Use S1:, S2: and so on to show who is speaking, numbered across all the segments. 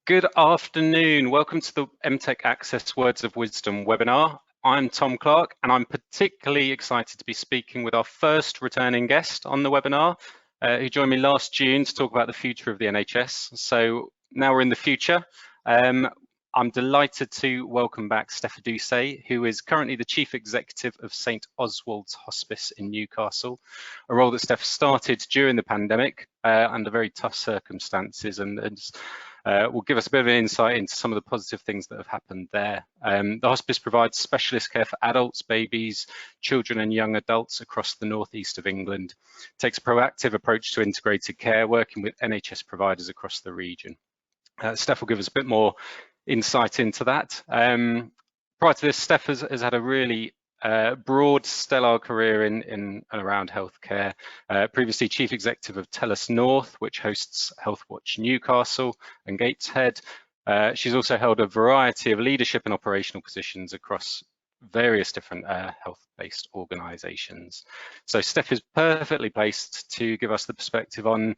S1: Good afternoon. Welcome to the Mtech Access Words of Wisdom webinar. I'm Tom Clarke, and I'm particularly excited to be speaking with our first returning guest on the webinar, who joined me last June to talk about the future of the NHS. So now we're in the future. I'm delighted to welcome back Steph Edusei, who is currently the Chief Executive of St Oswald's Hospice in Newcastle, a role that Steph started during the pandemic under very tough circumstances, and will give us a bit of an insight into some of the positive things that have happened there. The hospice provides specialist care for adults, babies, children and young adults across the northeast of England. It takes a proactive approach to integrated care, working with NHS providers across the region. Steph will give us a bit more insight into that. Prior to this, Steph has had a really broad, stellar career in and around healthcare. Previously Chief Executive of Tellus North, which hosts Healthwatch Newcastle and Gateshead. She's also held a variety of leadership and operational positions across various different health-based organisations. So Steph is perfectly placed to give us the perspective on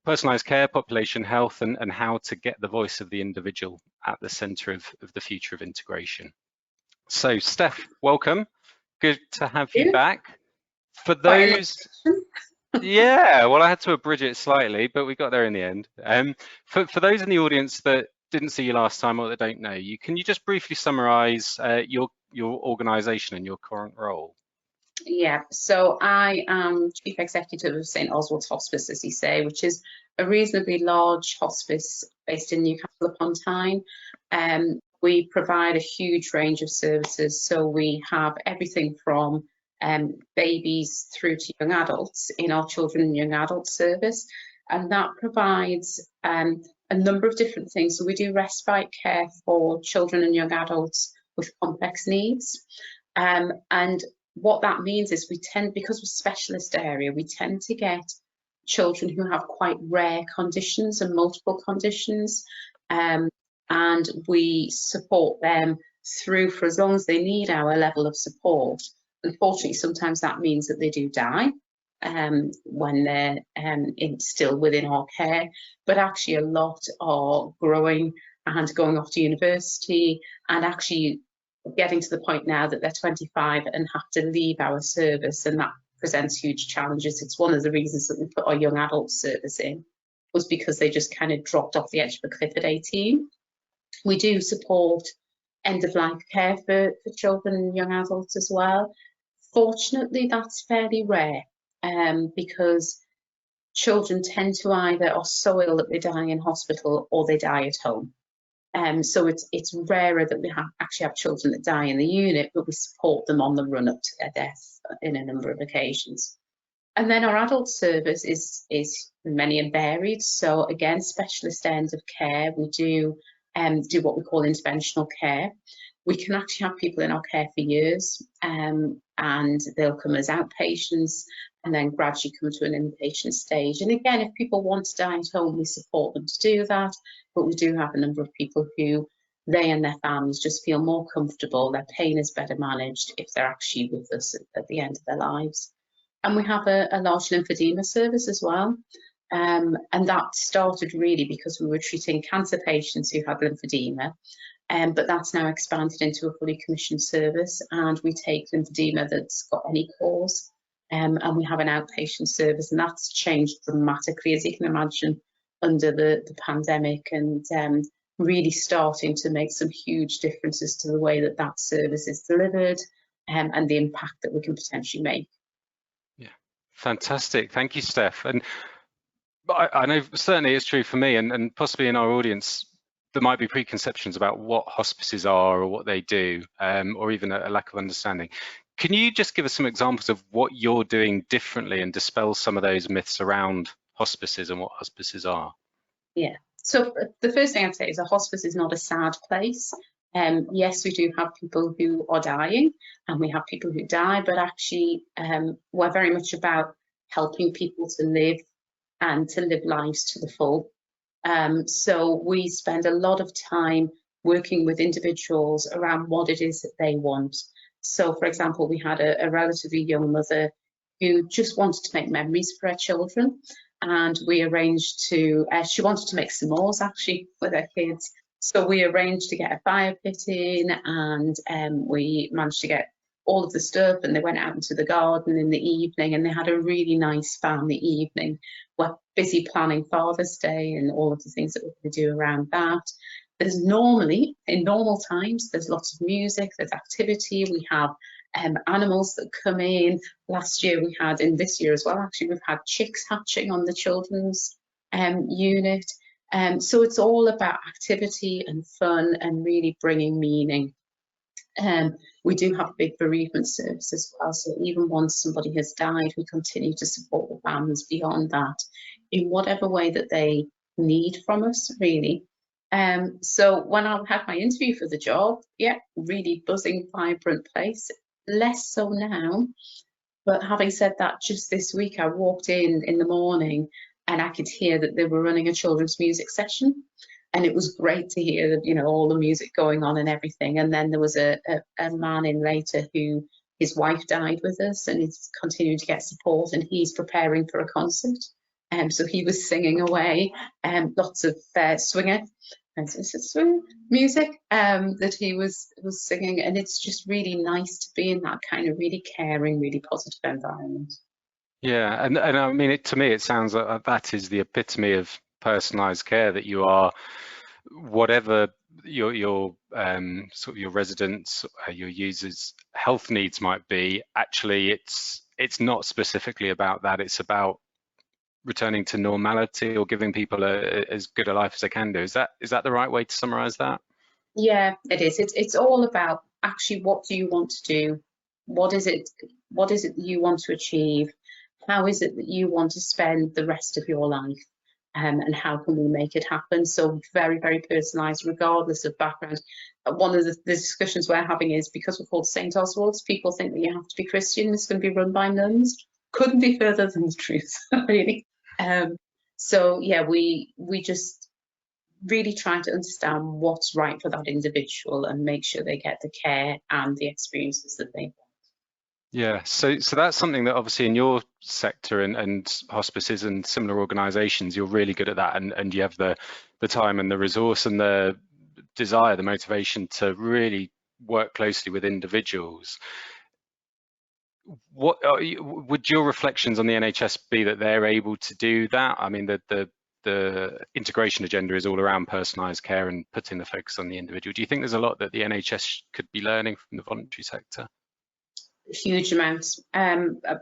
S1: personalised care, population health, and how to get the voice of the individual at the centre of the future of integration. So Steph, welcome. Good to have you back. For those, yeah, well, I had to abridge it slightly, but we got there in the end. For those in the audience that didn't see you last time or that don't know you, can you just briefly summarise your organisation and your current role?
S2: Yeah, so I am Chief Executive of St Oswald's Hospice, as you say, which is a reasonably large hospice based in Newcastle upon Tyne. We provide a huge range of services, so we have everything from babies through to young adults in our children and young adult service, and that provides a number of different things. So we do respite care for children and young adults with complex needs, and what that means is we tend, because we're a specialist area, we tend to get children who have quite rare conditions and multiple conditions, and we support them through for as long as they need our level of support. Unfortunately, sometimes that means that they do die when they're still within our care, but actually a lot are growing and going off to university and actually getting to the point now that they're 25 and have to leave our service, and that presents huge challenges. It's one of the reasons that we put our young adult service in, was because they just kind of dropped off the edge of a cliff at 18. We do support end-of-life care for children and young adults as well. Fortunately, that's fairly rare because children tend to either are so ill that they die in hospital or they die at home. So it's rarer that we actually have children that die in the unit, but we support them on the run up to their death in a number of occasions. And then our adult service is many and varied. So again, specialist end of care. We do what we call interventional care. We can actually have people in our care for years, and they'll come as outpatients and then gradually come to an inpatient stage. And again, if people want to die at home, we support them to do that. But we do have a number of people who, they and their families just feel more comfortable, their pain is better managed if they're actually with us at the end of their lives. And we have a large lymphedema service as well. And that started really because we were treating cancer patients who had lymphedema. But that's now expanded into a fully commissioned service, and we take lymphedema that's got any cause, and we have an outpatient service, and that's changed dramatically, as you can imagine, under the pandemic, and really starting to make some huge differences to the way that service is delivered, and the impact that we can potentially make.
S1: Yeah, fantastic. Thank you, Steph. And I know certainly it's true for me, and possibly in our audience, there might be preconceptions about what hospices are or what they do, or even a lack of understanding. Can you just give us some examples of what you're doing differently and dispel some of those myths around hospices and what hospices are?
S2: Yeah, so the first thing I'd say is a hospice is not a sad place. Yes, we do have people who are dying and we have people who die, but actually we're very much about helping people to live and to live lives to the full. So we spend a lot of time working with individuals around what it is that they want. So, for example, we had a relatively young mother who just wanted to make memories for her children, and we arranged to, she wanted to make s'mores actually with her kids. So we arranged to get a fire pit in, and we managed to get all of the stuff, and they went out into the garden in the evening, and they had a really nice family evening. We're busy planning Father's Day and all of the things that we're going to do around that. There's normally, in normal times, there's lots of music, there's activity, we have animals that come in. Last year we had, and this year as well, actually, we've had chicks hatching on the children's unit. So it's all about activity and fun and really bringing meaning. We do have a big bereavement service as well, so even once somebody has died, we continue to support the families beyond that in whatever way that they need from us, really. So when I had my interview for the job, yeah, really buzzing, vibrant place. Less so now, but having said that, just this week I walked in the morning and I could hear that they were running a children's music session, and it was great to hear that, you know, all the music going on and everything. And then there was a man in later who, his wife died with us, and he's continuing to get support, and he's preparing for a concert. So he was singing away, lots of swinger music that he was singing, and it's just really nice to be in that kind of really caring, really positive environment.
S1: Yeah, and I mean, to me, it sounds like that is the epitome of personalised care, that you are, whatever your sort of your residents, your users' health needs might be, actually it's not specifically about that. It's about returning to normality or giving people as good a life as they can do. Is that the right way to summarise that?
S2: Yeah, it is. It's all about actually, what do you want to do? What is it that you want to achieve? How is it that you want to spend the rest of your life? And how can we make it happen? So very, very personalised, regardless of background. One of the discussions we're having is, because we're called St. Oswald's, people think that you have to be Christian, it's going to be run by nuns. Couldn't be further than the truth, really. So yeah, we just really try to understand what's right for that individual and make sure they get the care and the experiences that they want.
S1: Yeah, so that's something that obviously in your sector and hospices and similar organisations, you're really good at that, and you have the time and the resource and the desire, the motivation to really work closely with individuals. What would your reflections on the NHS be, that they're able to do that? I mean, the integration agenda is all around personalised care and putting the focus on the individual. Do you think there's a lot that the NHS could be learning from the voluntary sector?
S2: Huge amounts.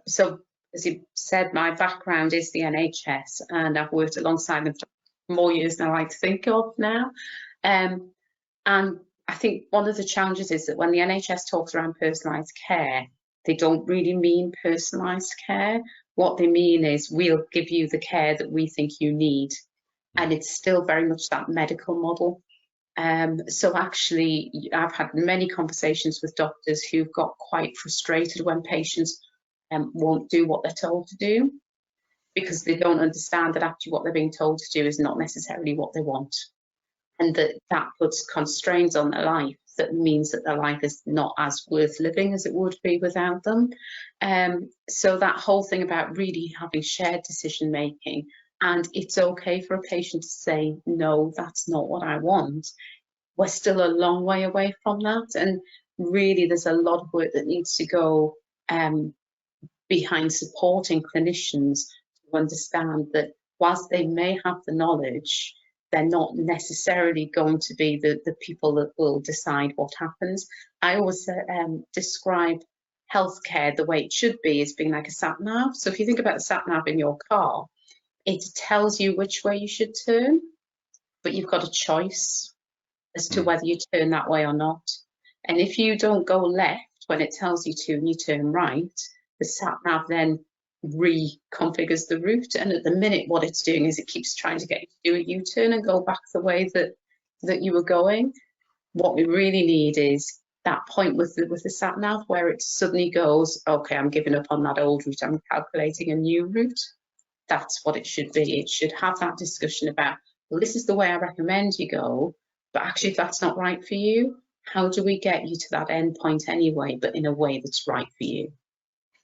S2: So as you said, my background is the NHS, and I've worked alongside them for more years than I like to think of now. And I think one of the challenges is that when the NHS talks around personalised care, they don't really mean personalised care. What they mean is, we'll give you the care that we think you need. And it's still very much that medical model. So actually, I've had many conversations with doctors who've got quite frustrated when patients won't do what they're told to do, because they don't understand that actually what they're being told to do is not necessarily what they want, and that puts constraints on their life that means that their life is not as worth living as it would be without them. So that whole thing about really having shared decision making, and it's okay for a patient to say, no, that's not what I want. We're still a long way away from that. And really, there's a lot of work that needs to go behind supporting clinicians to understand that whilst they may have the knowledge, they're not necessarily going to be the people that will decide what happens. I always describe healthcare the way it should be as being like a sat-nav. So if you think about the sat-nav in your car, it tells you which way you should turn, but you've got a choice as to whether you turn that way or not. And if you don't go left when it tells you to and you turn right, the sat-nav then reconfigures the route, and at the minute what it's doing is it keeps trying to get you to do a U-turn and go back the way that you were going. What we really need is that point with the sat-nav where it suddenly goes, okay, I'm giving up on that old route, I'm calculating a new route. That's what it should be. It should have that discussion about, well, this is the way I recommend you go, but actually if that's not right for you, how do we get you to that end point anyway, but in a way that's right for you?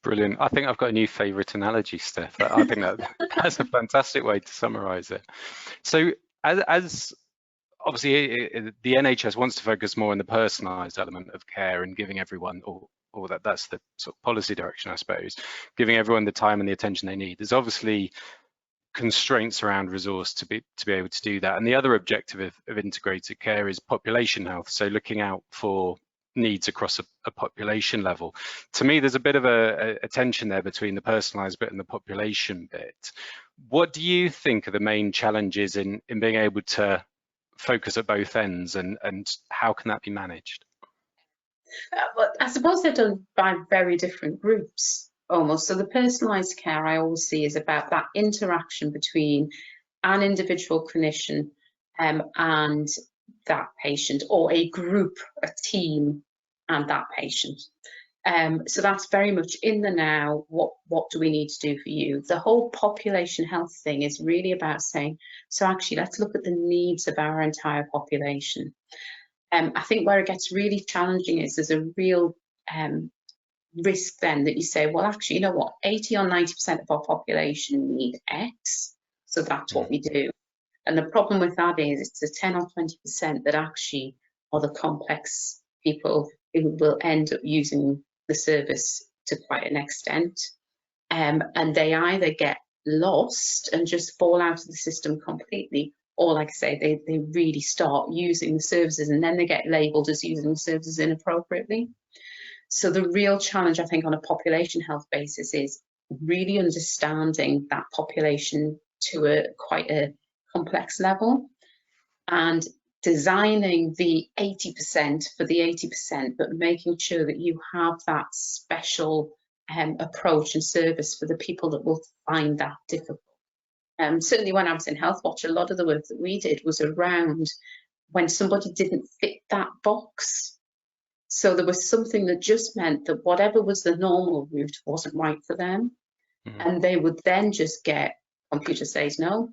S1: Brilliant. I think I've got a new favourite analogy, Steph. I think that's a fantastic way to summarise it. So as obviously the NHS wants to focus more on the personalised element of care and giving everyone, or that's the sort of policy direction, I suppose, giving everyone the time and the attention they need. There's obviously constraints around resource to be able to do that. And the other objective of integrated care is population health. So looking out for needs across a population level. To me, there's a bit of a tension there between the personalised bit and the population bit. What do you think are the main challenges in being able to focus at both ends, and how can that be managed?
S2: Well, I suppose they're done by very different groups almost. So the personalised care I always see is about that interaction between an individual clinician and that patient, or a group, a team, and that patient. So that's very much in the now. What do we need to do for you? The whole population health thing is really about saying, so actually let's look at the needs of our entire population. I think where it gets really challenging is there's a real risk then that you say, well, actually, you know what, 80 or 90% of our population need X, so that's what we do. And the problem with that is it's the 10 or 20% that actually are the complex people who will end up using the service to quite an extent. And they either get lost and just fall out of the system completely, or like I say, they really start using the services and then they get labelled as using the services inappropriately. So the real challenge, I think, on a population health basis is really understanding that population to quite a complex level and designing the 80% for the 80%, but making sure that you have that special approach and service for the people that will find that difficult. Certainly when I was in Healthwatch, a lot of the work that we did was around when somebody didn't fit that box. So there was something that just meant that whatever was the normal route wasn't right for them. And they would then just get, computer says no,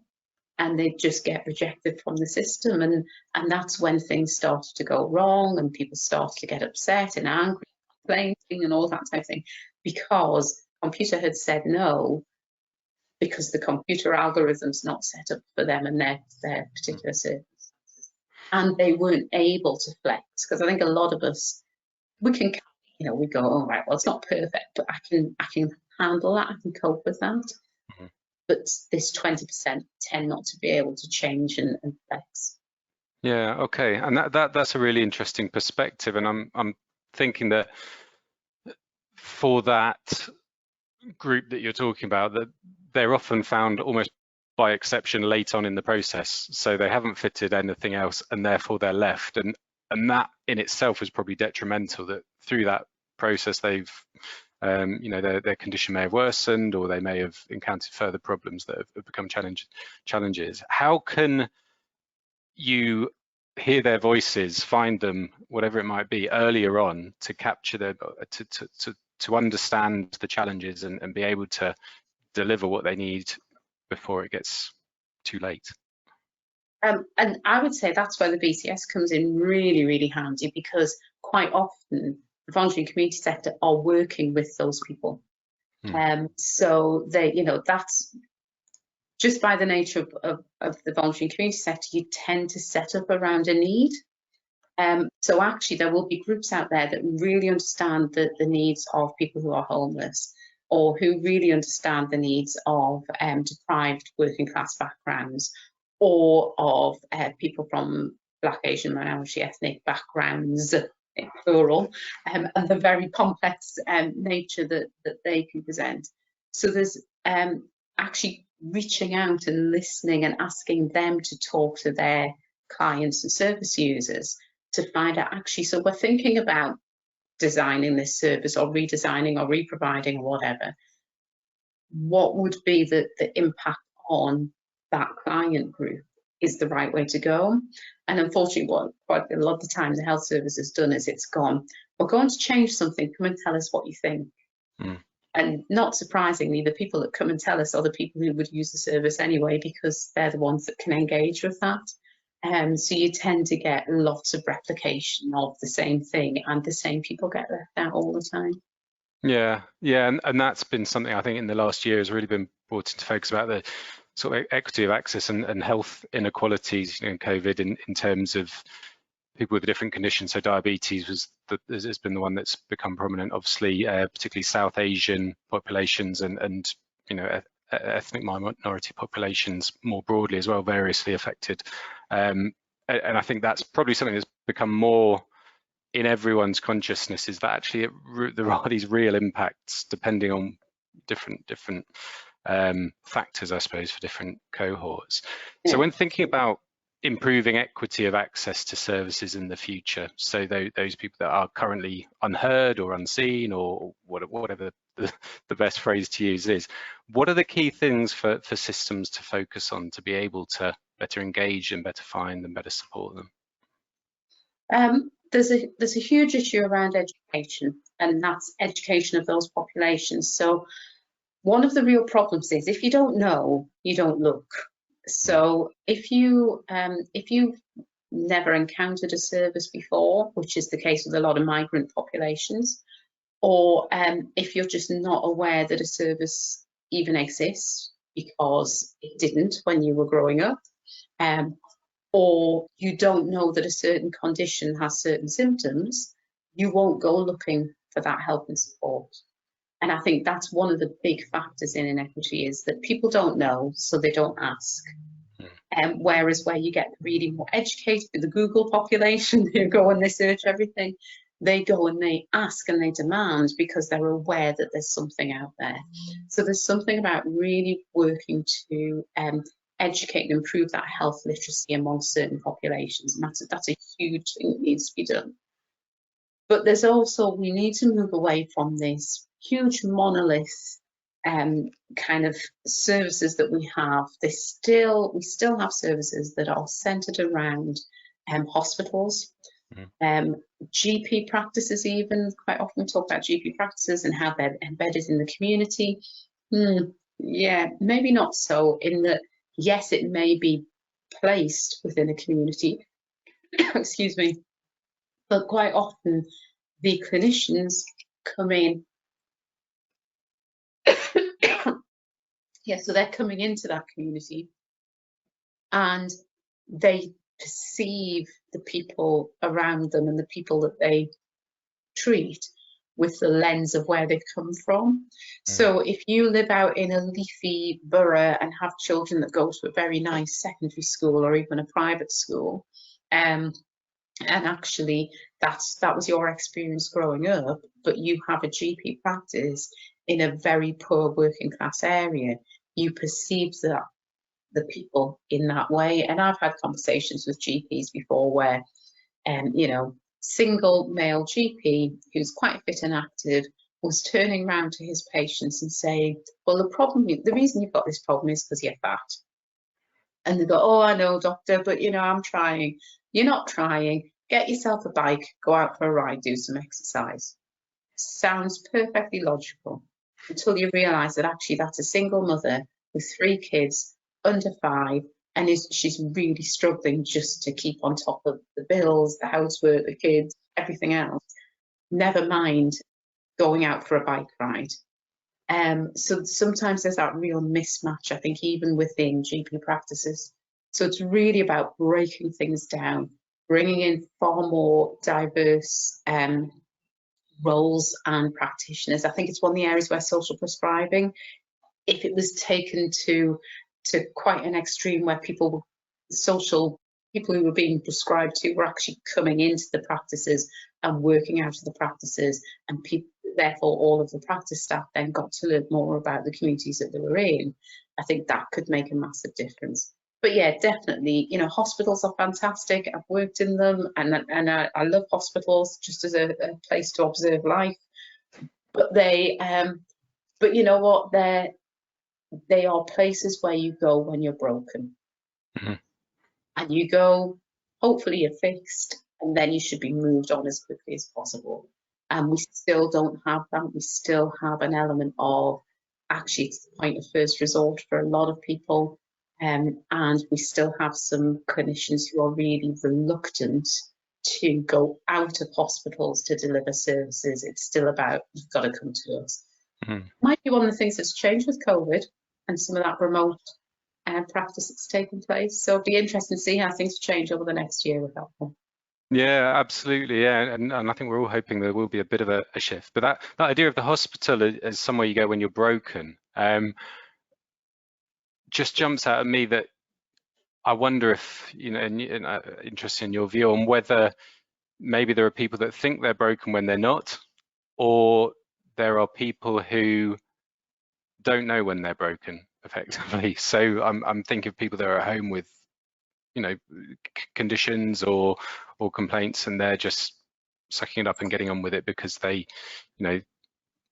S2: and they'd just get rejected from the system. And that's when things started to go wrong and people started to get upset and angry, complaining and all that type of thing, because computer had said no, because the computer algorithm's not set up for them and their particular services. And they weren't able to flex, because I think a lot of us, we can, we go, all right, well, it's not perfect, but I can handle that, I can cope with that. But this 20% tend not to be able to change and flex.
S1: Yeah, okay, and that's a really interesting perspective, and I'm thinking that for that group that you're talking about, that they're often found almost by exception late on in the process, so they haven't fitted anything else, and therefore they're left, and that in itself is probably detrimental. That through that process they've their condition may have worsened, or they may have encountered further problems that have become challenges. How can you hear their voices, find them, whatever it might be, earlier on to capture their, to understand the challenges and be able to deliver what they need before it gets too late?
S2: And I would say that's where the BCS comes in really, really handy, because quite often the voluntary community sector are working with those people. So they, that's just by the nature of the voluntary community sector, you tend to set up around a need. So actually there will be groups out there that really understand the needs of people who are homeless, or who really understand the needs of deprived working class backgrounds, or of people from Black, Asian, minority ethnic backgrounds, plural, and the very complex nature that they can present. So there's actually reaching out and listening and asking them to talk to their clients and service users to find out, actually, so we're thinking about designing this service or redesigning or reproviding or whatever. What would be the impact on that client group is the right way to go? And unfortunately, what quite a lot of the time the health service has done is it's gone, we're going to change something, come and tell us what you think. And not surprisingly, the people that come and tell us are the people who would use the service anyway, because they're the ones that can engage with that. So you tend to get lots of replication of the same thing, and the same people get left out all the time.
S1: Yeah, yeah, and that's been something I think in the last year has really been brought into focus about the sort of equity of access and health inequalities, in COVID in terms of people with different conditions. So diabetes has been the one that's become prominent, obviously, particularly South Asian populations and ethnic minority populations more broadly as well, variously affected. And I think that's probably something that's become more in everyone's consciousness, is that actually there are these real impacts depending on different factors, I suppose, for different cohorts.
S2: Yeah.
S1: So when thinking about improving equity of access to services in the future, so those people that are currently unheard or unseen, or whatever the best phrase to use is, what are the key things for systems to focus on to be able to better engage and better find and better support them?
S2: There's a huge issue around education, and that's education of those populations. So one of the real problems is if you don't know, you don't look. So if you've never encountered a service before, which is the case with a lot of migrant populations, or if you're just not aware that a service even exists because it didn't when you were growing up, or you don't know that a certain condition has certain symptoms, you won't go looking for that help and support. And I think that's one of the big factors in inequity, is that people don't know, so they don't ask. Whereas where you get really more educated with the Google population, they go and they search everything, they go and they ask and they demand because they're aware that there's something out there. So there's something about really working to educate and improve that health literacy among certain populations, and that's a huge thing that needs to be done. But there's also, we need to move away from this huge monolith kind of services that we have. We still have services that are centered around hospitals, GP practices. Even quite often we talk about GP practices and how they're embedded in the community. Yeah, maybe not so, in that yes, it may be placed within a community, excuse me, but quite often the clinicians come in, yeah, so they're coming into that community and they perceive the people around them and the people that they treat with the lens of where they've come from. So if you live out in a leafy borough and have children that go to a very nice secondary school or even a private school, and actually that was your experience growing up, but you have a GP practice in a very poor working class area, you perceive that the people in that way. And I've had conversations with GPs before where single male GP who's quite fit and active was turning around to his patients and saying, well, the reason you've got this problem is because you're fat. And they go, oh, I know, doctor, but I'm trying. You're not trying. Get yourself a bike, go out for a ride, do some exercise. Sounds perfectly logical until you realise that actually that's a single mother with 3 kids under 5, and she's really struggling just to keep on top of the bills, the housework, the kids, everything else. Never mind going out for a bike ride. So sometimes there's that real mismatch, I think, even within GP practices. So it's really about breaking things down, bringing in far more diverse roles and practitioners. I think it's one of the areas where social prescribing, if it was taken to quite an extreme where people who were being prescribed to were actually coming into the practices and working out of the practices, and therefore all of the practice staff then got to learn more about the communities that they were in, I think that could make a massive difference. But yeah, definitely, hospitals are fantastic. I've worked in them, and I love hospitals just as a place to observe life. But but you know what? They are places where you go when you're broken. And you go, hopefully you're fixed, and then you should be moved on as quickly as possible. And we still don't have that. We still have an element of, actually, it's the point of first resort for a lot of people. And we still have some clinicians who are really reluctant to go out of hospitals to deliver services. It's still about, you've got to come to us. Might be one of the things that's changed with COVID and some of that remote practice that's taken place. So it'll be interesting to see how things change over the next year with that one.
S1: Yeah, absolutely. Yeah, and I think we're all hoping there will be a bit of a shift. But that idea of the hospital as somewhere you go when you're broken, just jumps out at me. That I wonder if, you know, and interested in your view on whether maybe there are people that think they're broken when they're not, or there are people who don't know when they're broken effectively. So I'm thinking of people that are at home with, you know, conditions or complaints, and they're just sucking it up and getting on with it because they, you know,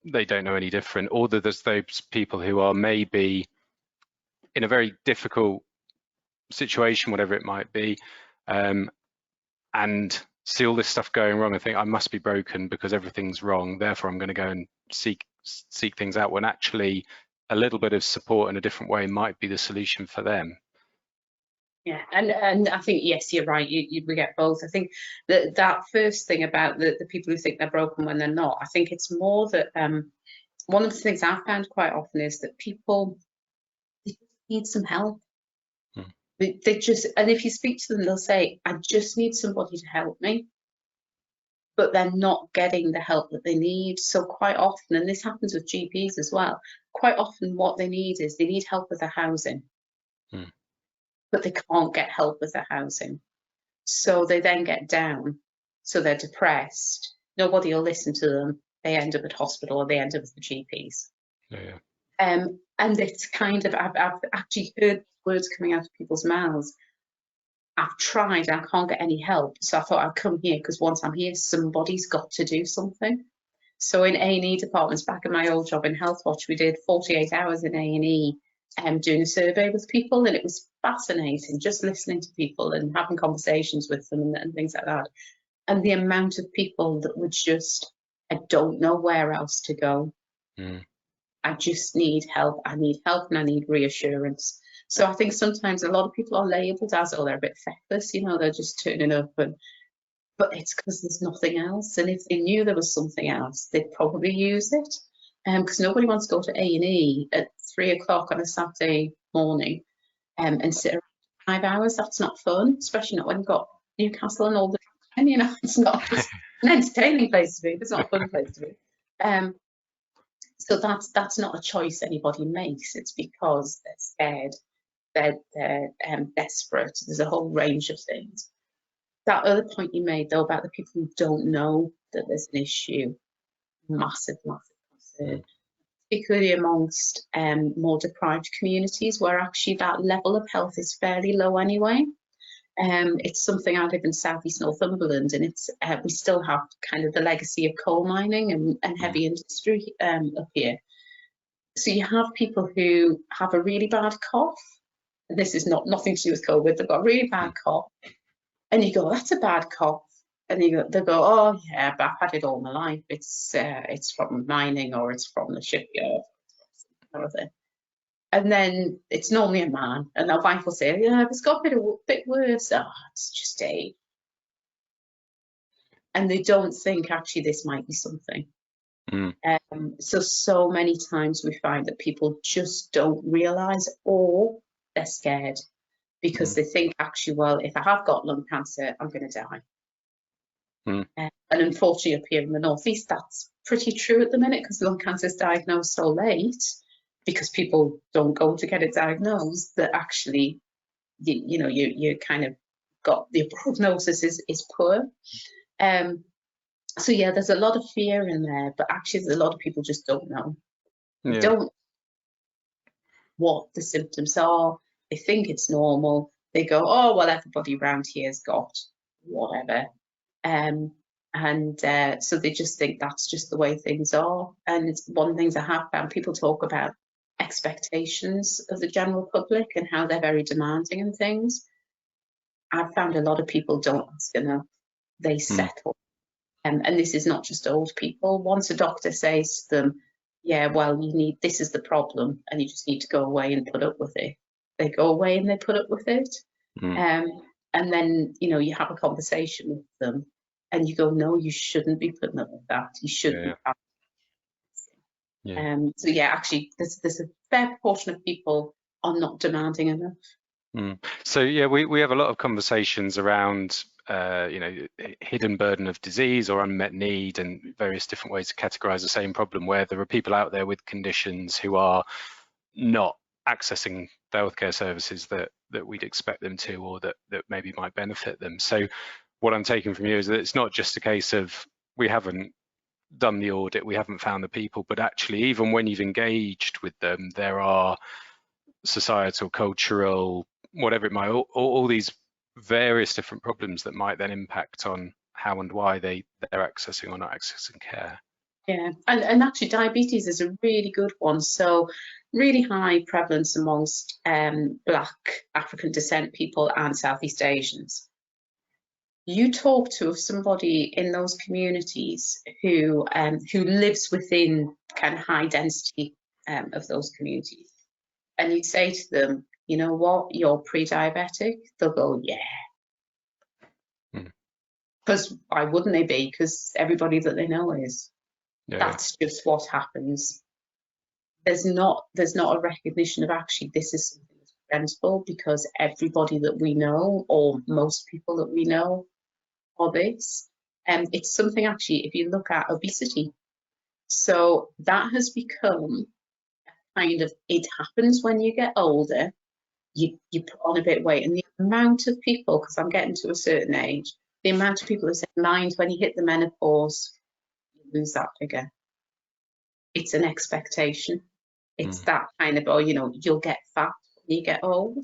S1: they don't know any different. Or there's those people who are maybe in a very difficult situation, whatever it might be, and see all this stuff going wrong and think I must be broken because everything's wrong, therefore I'm going to go and seek things out, when actually a little bit of support in a different way might be the solution for them.
S2: Yeah, and I think, yes, you're right, we get both. I think that first thing about the people who think they're broken when they're not, I think it's more that one of the things I've found quite often is that people need some help. They just, and if you speak to them, they'll say, I just need somebody to help me, but they're not getting the help that they need. So quite often, and this happens with GPs as well, quite often what they need is they need help with their housing, but they can't get help with their housing. So they then get down, so they're depressed, nobody will listen to them, they end up at hospital or they end up with the GPs.
S1: Yeah.
S2: And it's kind of, I've actually heard words coming out of people's mouths. I've tried, I can't get any help, so I thought I'd come here because once I'm here, somebody's got to do something. So in A&E departments, back in my old job in Healthwatch, we did 48 hours in A&E doing a survey with people, and it was fascinating just listening to people and having conversations with them and things like that. And the amount of people that would just, I don't know where else to go. I just need help. I need help and I need reassurance. So I think sometimes a lot of people are labelled as, oh, they're a bit feckless, you know, they're just turning up, but it's because there's nothing else. And if they knew there was something else, they'd probably use it. Because nobody wants to go to A&E at 3 o'clock on a Saturday morning and sit around 5 hours. That's not fun, especially not when you've got Newcastle and all the time, you know. It's not just an entertaining place to be, but it's not a fun place to be. So that's not a choice anybody makes. It's because they're scared, they're desperate. There's a whole range of things. That other point you made, though, about the people who don't know that there's an issue, massive concern, particularly amongst more deprived communities where actually that level of health is fairly low anyway. It's something, I live in southeast Northumberland, and it's we still have kind of the legacy of coal mining and heavy industry up here. So you have people who have a really bad cough, and this is nothing to do with COVID, they've got a really bad cough, and you go, that's a bad cough, and they go, oh yeah, but I've had it all my life, it's from mining or it's from the shipyard, or other. And then it's normally a man, and their wife will say, yeah, it's got a bit worse. Oh, it's just age. And they don't think, actually, this might be something. So many times we find that people just don't realise, or they're scared because they think, actually, well, if I have got lung cancer, I'm going to die. And unfortunately, up here in the northeast, that's pretty true at the minute because lung cancer is diagnosed so late, because people don't go to get it diagnosed, that actually, you kind of got, the prognosis is poor. So yeah, there's a lot of fear in there, but actually there's a lot of people just don't know. They don't know what the symptoms are. They think it's normal. They go, oh, well, everybody around here's got whatever. So they just think that's just the way things are. And one of the things I have found, people talk about expectations of the general public and how they're very demanding and things. I've found a lot of people don't ask enough. They settle. And this is not just old people. Once a doctor says to them, yeah, well, this is the problem and you just need to go away and put up with it, they go away and they put up with it. And And then, you know, you have a conversation with them and you go, no, you shouldn't be putting up with that. You shouldn't be practicing. So yeah, actually, there's a fair proportion of people are not demanding enough.
S1: So yeah, we have a lot of conversations around you know, hidden burden of disease or unmet need, and various different ways to categorize the same problem, where there are people out there with conditions who are not accessing the healthcare services that we'd expect them to, or that maybe might benefit them. So what I'm taking from you is that it's not just a case of we haven't done the audit, we haven't found the people, but actually even when you've engaged with them, there are societal, cultural, whatever it might, all these various different problems that might then impact on how and why they're accessing or not accessing care.
S2: Yeah, and actually diabetes is a really good one. So really high prevalence amongst Black, African descent people and Southeast Asians. You talk to somebody in those communities who lives within kind of high density of those communities, and you say to them, you know what, you're pre-diabetic? They'll go, yeah. Because why wouldn't they be? Because everybody that they know is. Yeah. That's just what happens. There's not a recognition of actually this is something that's preventable, because everybody that we know, or most people that we know, are this. And it's something actually, if you look at obesity, so that has become kind of, it happens when you get older, you put on a bit of weight, and the amount of people, because I'm getting to a certain age, the amount of people who say, mind, when you hit the menopause, you lose that figure. It's an expectation. It's that kind of, oh, you know, you'll get fat when you get old.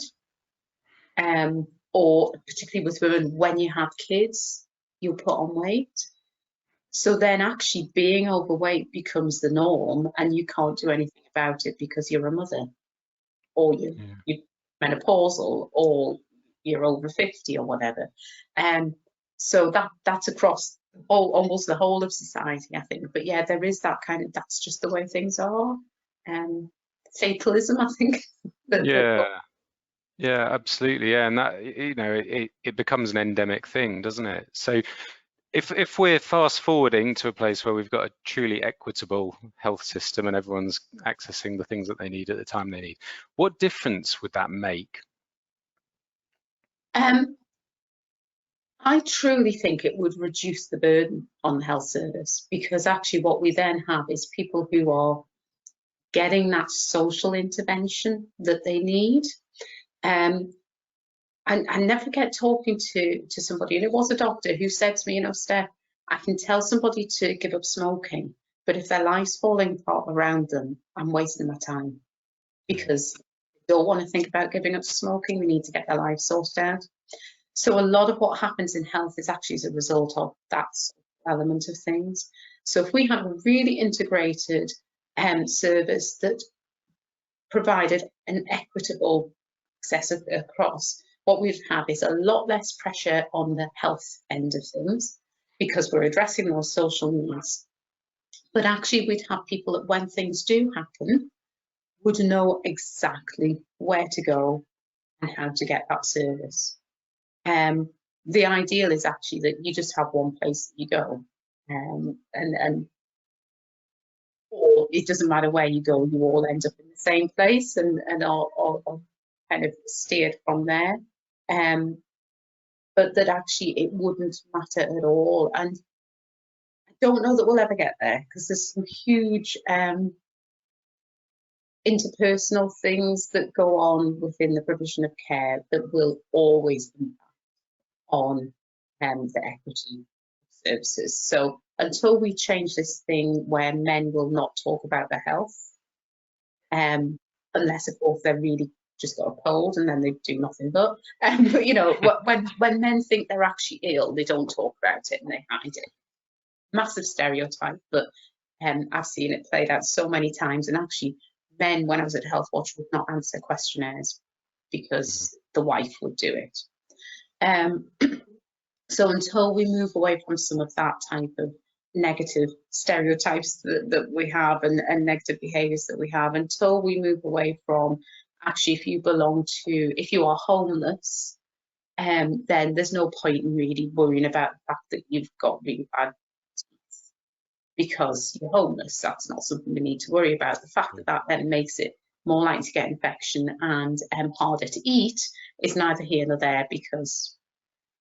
S2: Or particularly with women, when you have kids, you'll put on weight. So then actually being overweight becomes the norm, and you can't do anything about it because you're a mother, or you're menopausal, or you're over 50 or whatever. So that's across almost the whole of society, I think. But yeah, there is that kind of, that's just the way things are. Fatalism, I think.
S1: Yeah, absolutely. Yeah, and that, you know, it becomes an endemic thing, doesn't it? So if we're fast forwarding to a place where we've got a truly equitable health system and everyone's accessing the things that they need at the time they need, what difference would that make?
S2: I truly think it would reduce the burden on the health service, because actually what we then have is people who are getting that social intervention that they need. And I never forget talking to somebody, and it was a doctor, who said to me, you know, Steph, I can tell somebody to give up smoking, but if their life's falling apart around them, I'm wasting my time, because they don't want to think about giving up smoking. We need to get their life sorted out. So a lot of what happens in health is actually as a result of that element of things. So if we have a really integrated service that provided an equitable access across, what we'd have is a lot less pressure on the health end of things, because we're addressing those social needs. But actually we'd have people that, when things do happen, would know exactly where to go and how to get that service. The ideal is actually that you just have one place that you go, and or it doesn't matter where you go, you all end up in the same place, and are kind of steered from there. But that actually it wouldn't matter at all. And I don't know that we'll ever get there, because there's some huge interpersonal things that go on within the provision of care that will always impact on the equity services. So until we change this thing where men will not talk about their health, unless of course they're really just got a cold and then they do nothing but you know, when men think they're actually ill, they don't talk about it and they hide it. Massive stereotype, but I've seen it played out so many times. And actually men, when I was at Health Watch, would not answer questionnaires because the wife would do it. So until we move away from some of that type of negative stereotypes that we have, and negative behaviours that we have, until we move away from actually, if you are homeless, then there's no point in really worrying about the fact that you've got really bad teeth because you're homeless. That's not something we need to worry about. The fact that that then makes it more likely to get infection and harder to eat is neither here nor there, because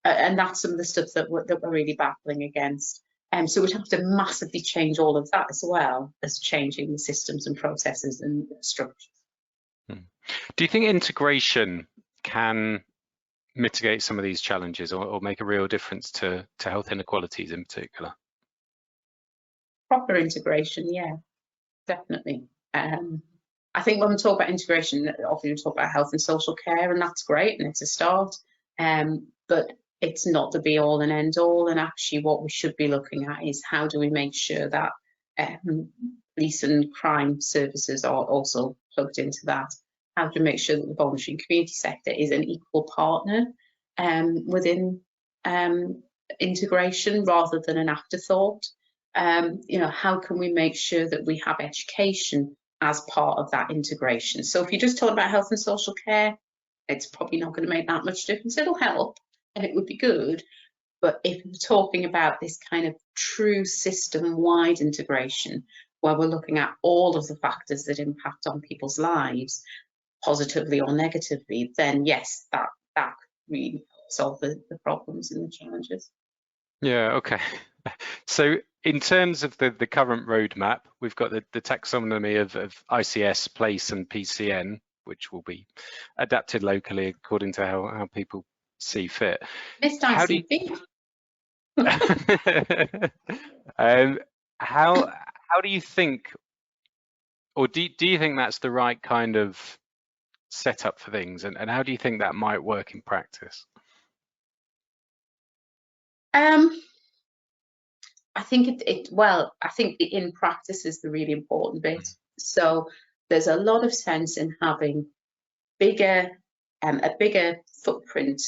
S2: and that's some of the stuff that we're really battling against. So we'd have to massively change all of that, as well as changing the systems and processes and structures.
S1: Do you think integration can mitigate some of these challenges, or make a real difference to health inequalities in particular?
S2: Proper integration, yeah, definitely. I think when we talk about integration, often we talk about health and social care, and that's great, and it's a start. But it's not the be all and end all. And actually, what we should be looking at is how do we make sure that police and crime services are also plugged into that? How do we make sure that the voluntary and community sector is an equal partner within integration rather than an afterthought? How can we make sure that we have education as part of that integration? So if you just talk about health and social care, it's probably not going to make that much difference. It'll help and it would be good. But if we're talking about this kind of true system-wide integration, where we're looking at all of the factors that impact on people's lives, positively or negatively, then yes, that really helps solve the problems and the challenges.
S1: Yeah, okay. So in terms of the current roadmap, we've got the taxonomy of ICS, place and PCN, which will be adapted locally according to how people see fit.
S2: Missed
S1: How do
S2: ICP.
S1: how do you think, or do you think that's the right kind of setup for things, and how do you think that might work in practice?
S2: I think I think the in practice is the really important bit. So there's a lot of sense in having a bigger footprint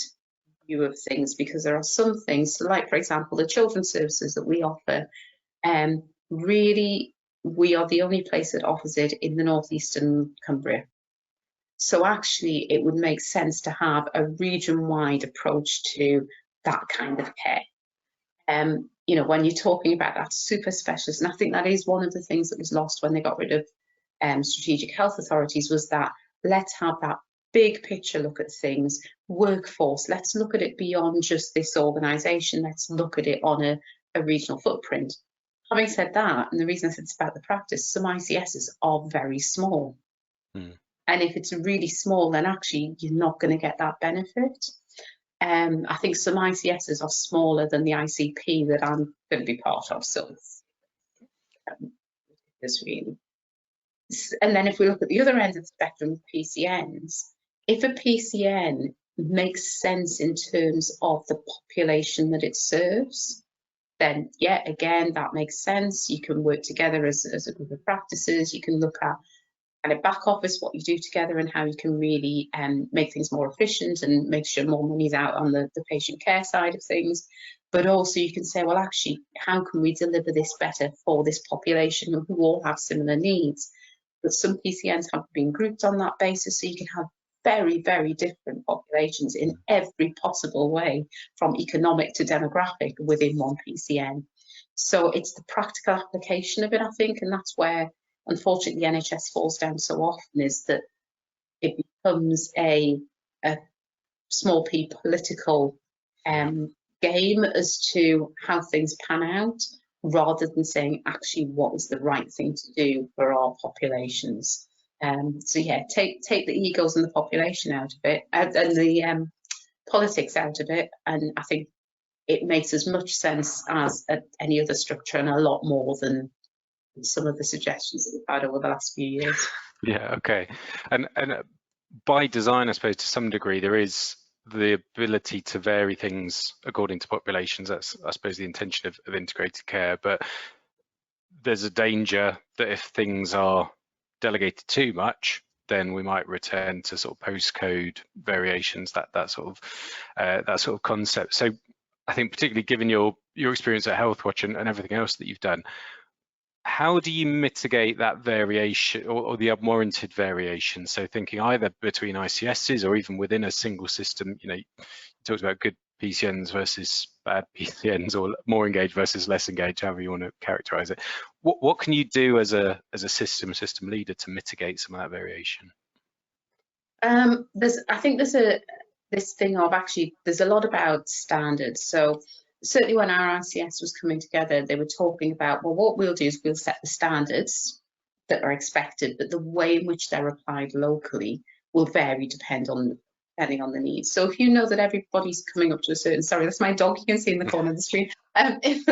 S2: view of things, because there are some things, like for example the children's services that we offer, really we are the only place that offers it in the northeastern Cumbria. So actually it would make sense to have a region-wide approach to that kind of care. When you're talking about that super specialist, and I think that is one of the things that was lost when they got rid of strategic health authorities, was that let's have that big picture look at things. Workforce, let's look at it beyond just this organisation, let's look at it on a regional footprint. Having said that, and the reason I said it's about the practice, some ICSs are very small. And if it's really small, then actually you're not going to get that benefit. I think some ICSs are smaller than the ICP that I'm going to be part of, so it's really. And then if we look at the other end of the spectrum, PCNs, if a PCN makes sense in terms of the population that it serves, then yeah, again, that makes sense. You can work together as a group of practices. You can look at kind of back office, what you do together, and how you can really make things more efficient and make sure more money's out on the patient care side of things. But also you can say, well, actually, how can we deliver this better for this population who all have similar needs? But some PCNs have been grouped on that basis, so you can have very, very different populations in every possible way, from economic to demographic, within one PCN. So it's the practical application of it, I think, and that's where unfortunately the NHS falls down so often, is that it becomes a small p political game as to how things pan out, rather than saying actually what is the right thing to do for our populations. So yeah, take the egos and the population out of it, and the politics out of it, and I think it makes as much sense as any other structure, and a lot more than some of the suggestions that we've had over the last few years.
S1: Yeah, okay. And by design, I suppose, to some degree, there is the ability to vary things according to populations. That's, I suppose, the intention of integrated care. But there's a danger that if things are delegated too much, then we might return to sort of postcode variations, that sort of concept. So I think, particularly given your experience at Healthwatch and everything else that you've done, how do you mitigate that variation or the unwarranted variation? So thinking either between ICSs or even within a single system, you talked about good PCNs versus bad PCNs, or more engaged versus less engaged, however you want to characterize it. What can you do as a system leader to mitigate some of that variation?
S2: I think there's this thing of actually, there's a lot about standards. So certainly when our ICS was coming together, they were talking about, well, what we'll do is we'll set the standards that are expected, but the way in which they're applied locally will vary depending on the needs. So if you know that everybody's coming up to a certain, sorry, that's my dog, you can see in the corner of the screen. If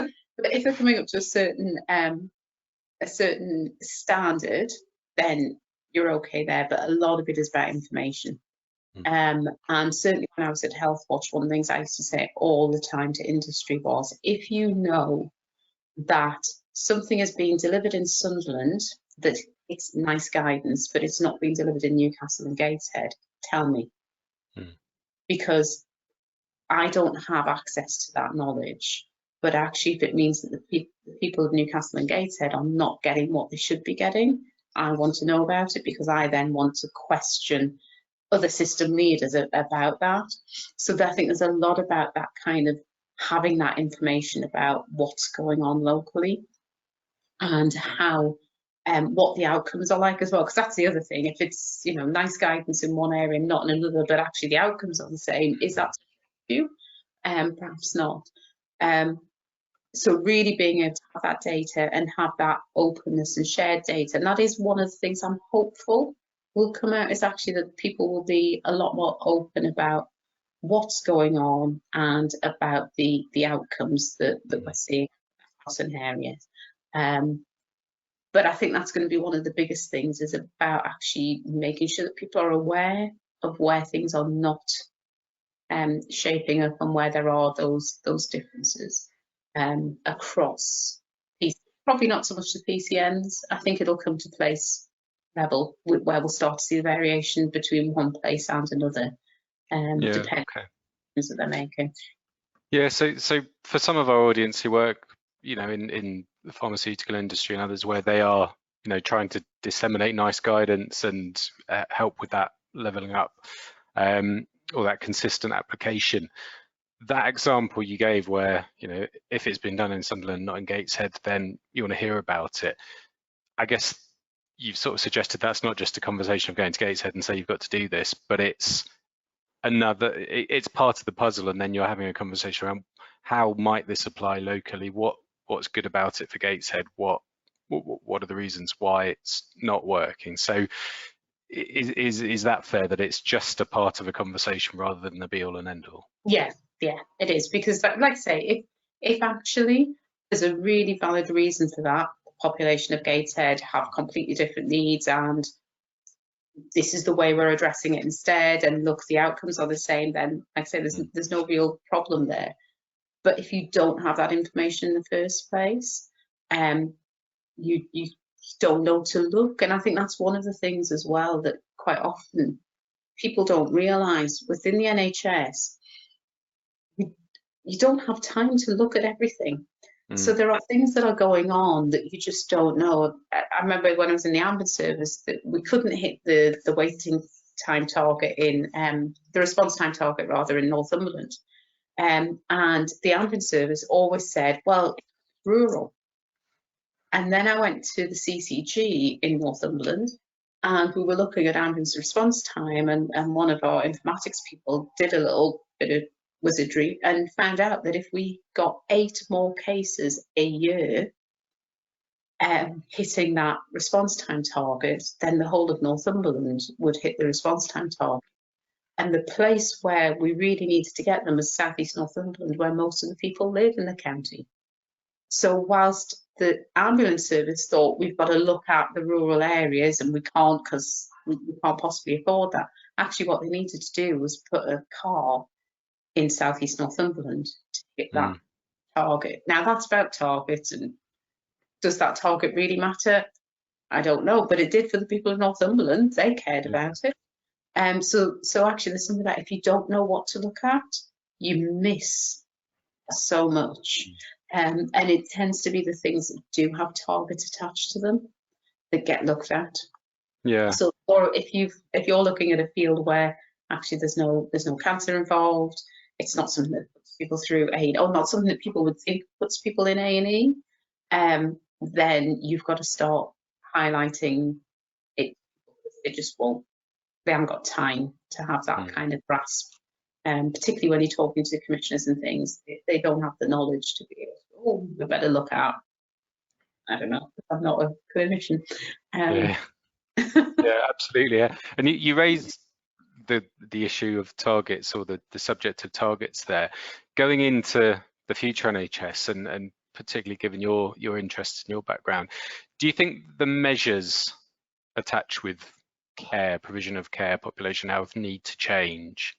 S2: they're coming up to a certain standard, then you're okay there, but a lot of it is about information. And certainly when I was at Healthwatch, one of the things I used to say all the time to industry was, if you know that something is being delivered in Sunderland, that it's nice guidance, but it's not being delivered in Newcastle and Gateshead, tell me. Because I don't have access to that knowledge. But actually, if it means that the people of Newcastle and Gateshead are not getting what they should be getting, I want to know about it, because I then want to question other system leaders about that. So I think there's a lot about that kind of having that information about what's going on locally and how what the outcomes are like as well, because that's the other thing. If it's nice guidance in one area, not in another, but actually the outcomes are the same, is that you? Perhaps not. So really being able to have that data and have that openness and shared data, and that is one of the things I'm hopeful will come out, is actually that people will be a lot more open about what's going on and about the outcomes that we're seeing across an area. But I think that's going to be one of the biggest things, is about actually making sure that people are aware of where things are not shaping up and where there are those differences across. Probably not so much the PCNs. I think it'll come to place level where we'll start to see the variation between one place and another, depending on the decisions that they're making.
S1: Yeah, so for some of our audience who work, in the pharmaceutical industry and others, where they are, trying to disseminate nice guidance and help with that leveling up, or that consistent application. That example you gave where, if it's been done in Sunderland, not in Gateshead, then you want to hear about it. I guess you've sort of suggested that's not just a conversation of going to Gateshead and say you've got to do this, but it's part of the puzzle, and then you're having a conversation around how might this apply locally, what's good about it for Gateshead, what are the reasons why it's not working. So is that fair, that it's just a part of a conversation rather than the be all and end all?
S2: Yeah, it is, because like I say, if actually there's a really valid reason for that, the population of Gateshead have completely different needs, and this is the way we're addressing it instead, and look, the outcomes are the same, then like I say, there's no real problem there. But if you don't have that information in the first place, you don't know to look. And I think that's one of the things as well that quite often people don't realise within the NHS, you don't have time to look at everything. So there are things that are going on that you just don't know. I remember when I was in the ambulance service that we couldn't hit the waiting time target in the response time target rather in Northumberland, and the ambulance service always said, well, it's rural. And then I went to the CCG in Northumberland, and we were looking at ambulance response time, and one of our informatics people did a little bit of wizardry and found out that if we got 8 more cases a year hitting that response time target, then the whole of Northumberland would hit the response time target. And the place where we really needed to get them was South East Northumberland, where most of the people live in the county. So whilst the ambulance service thought we've got to look at the rural areas and we can't, because we can't possibly afford that, actually what they needed to do was put a car in South East Northumberland to hit that target. Now that's about targets, and does that target really matter? I don't know, but it did for the people of Northumberland. They cared about it. So actually there's something about, if you don't know what to look at, you miss so much. And it tends to be the things that do have targets attached to them that get looked at.
S1: Yeah.
S2: So, or if you're looking at a field where actually there's no cancer involved, it's not something that puts people through or not something that people would think puts people in A&E, then you've got to start highlighting it. It just won't. They haven't got time to have that kind of grasp. Particularly when you're talking to commissioners and things, they don't have the knowledge to be able to, oh, we better look at, I don't know, I'm not a clinician.
S1: Yeah, absolutely. Yeah. And you raised the issue of targets, or the subject of targets there. Going into the future NHS, and particularly given your interest and your background, do you think the measures attached with care, provision of care, population health need to change?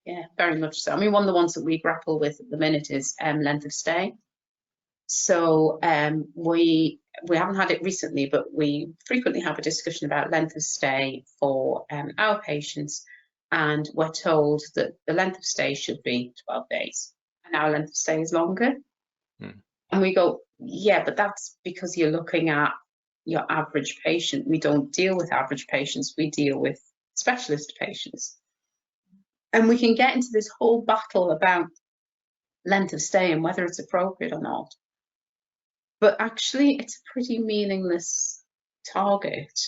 S2: Yeah, very much so. I mean, one of the ones that we grapple with at the minute is length of stay. So we haven't had it recently, but we frequently have a discussion about length of stay for our patients, and we're told that the length of stay should be 12 days, and our length of stay is longer. And we go, yeah, but that's because you're looking at your average patient. We don't deal with average patients, we deal with specialist patients. And we can get into this whole battle about length of stay and whether it's appropriate or not. But actually, it's a pretty meaningless target,